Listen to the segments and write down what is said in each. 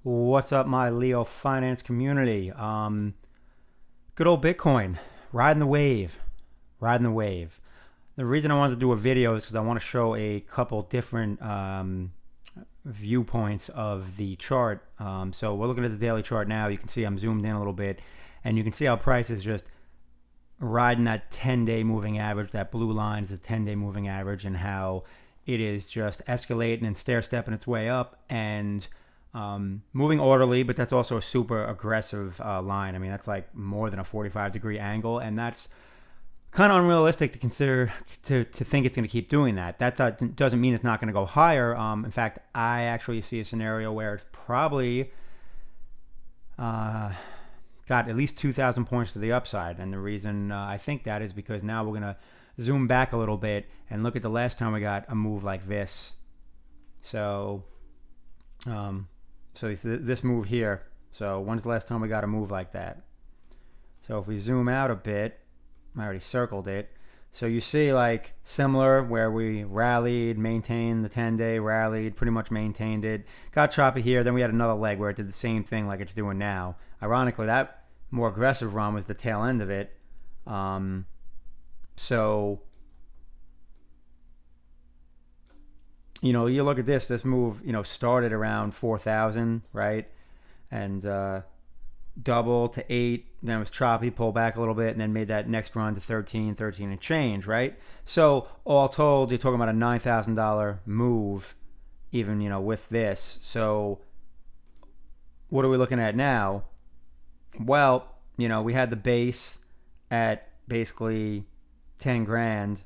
What's up, my Leo finance community? Good old Bitcoin, riding the wave, riding the wave. The reason I wanted to do a video is because I want to show a couple different viewpoints of the chart. So we're looking at the daily chart now. You can see I'm zoomed in a little bit, and you can see how price is just riding that 10-day moving average. That blue line is the 10-day moving average, and how it is just escalating and stair-stepping its way up and moving orderly, but that's also a super aggressive line. I mean, that's like more than a 45-degree angle, and that's kind of unrealistic to consider to think it's going to keep doing that. That doesn't mean it's not going to go higher. In fact, I actually see a scenario where it's probably got at least 2,000 points to the upside, and the reason I think that is because now we're going to zoom back a little bit and look at the last time we got a move like this. So it's this move here. So when's the last time we got a move like that? So if we zoom out a bit, I already circled it. So you see like similar where we rallied, maintained the 10-day, rallied, pretty much maintained it. Got choppy here. Then we had another leg where it did the same thing like it's doing now. Ironically, that more aggressive run was the tail end of it. So you know, you look at this move, you know, started around 4,000, right? And double to 8, then it was choppy, pulled back a little bit, and then made that next run to 13 and change, right? So all told, you're talking about a $9,000 move, even, you know, with this. So what are we looking at now? Well, you know, we had the base at basically 10 grand,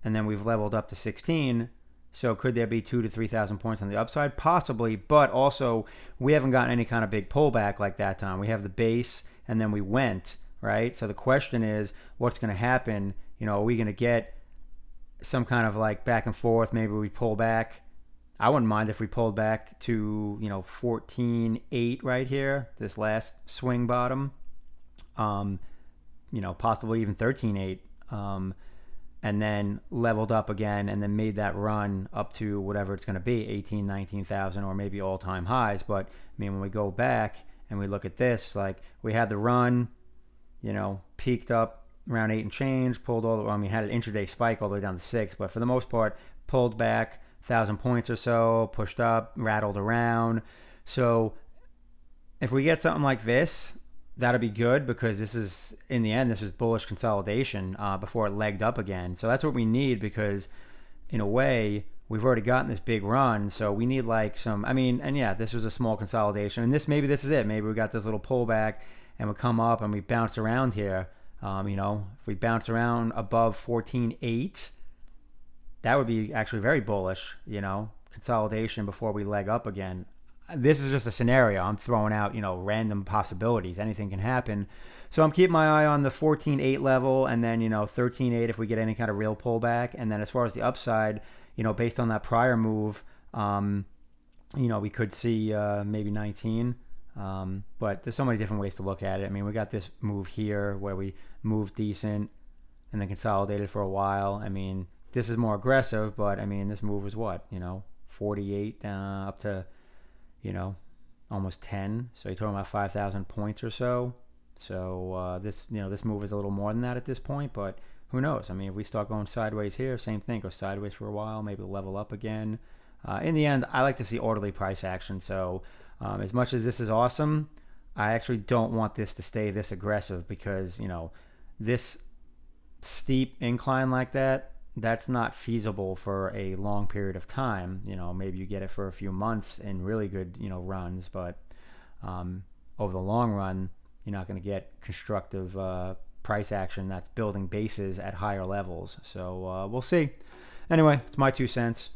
and then we've leveled up to 16. So could there be 2,000 to 3,000 points on the upside? Possibly, but also we haven't gotten any kind of big pullback like that time. We have the base, and then we went, right? So the question is, what's going to happen? You know, are we going to get some kind of like back and forth? Maybe we pull back. I wouldn't mind if we pulled back to, you know, 14.8 right here, this last swing bottom. You know, possibly even 13.8. And then leveled up again, and then made that run up to whatever it's going to be, 18, 19,000, or maybe all-time highs. But I mean, when we go back and we look at this, like we had the run, you know, peaked up around 8 and change, pulled all the, well, I mean, had an intraday spike all the way down to 6, but for the most part, pulled back 1,000 points or so, pushed up, rattled around. So if we get something like this, that'll be good, because this is, in the end, this is bullish consolidation before it legged up again. So that's what we need, because in a way, we've already gotten this big run. So we need like some, I mean, and yeah, this was a small consolidation. And maybe this is it. Maybe we got this little pullback and we come up and we bounce around here. You know, if we bounce around above 14.8, that would be actually very bullish, you know, consolidation before we leg up again. This is just a scenario. I'm throwing out, you know, random possibilities. Anything can happen. So I'm keeping my eye on the 14.8 level, and then, you know, 13.8 if we get any kind of real pullback. And then as far as the upside, you know, based on that prior move, you know, we could see maybe 19. But there's so many different ways to look at it. I mean, we got this move here where we moved decent and then consolidated for a while. I mean, this is more aggressive, but I mean, this move was what, you know, 48 up to, you know, almost 10. So you're talking about 5,000 points or so. So this, you know, this move is a little more than that at this point, but who knows? I mean, if we start going sideways here, same thing, go sideways for a while, maybe level up again. In the end, I like to see orderly price action. So as much as this is awesome, I actually don't want this to stay this aggressive, because, you know, this steep incline like that, that's not feasible for a long period of time. You know, maybe you get it for a few months in really good, you know, runs, but over the long run, you're not going to get constructive price action that's building bases at higher levels. So we'll see. Anyway, it's my 2 cents.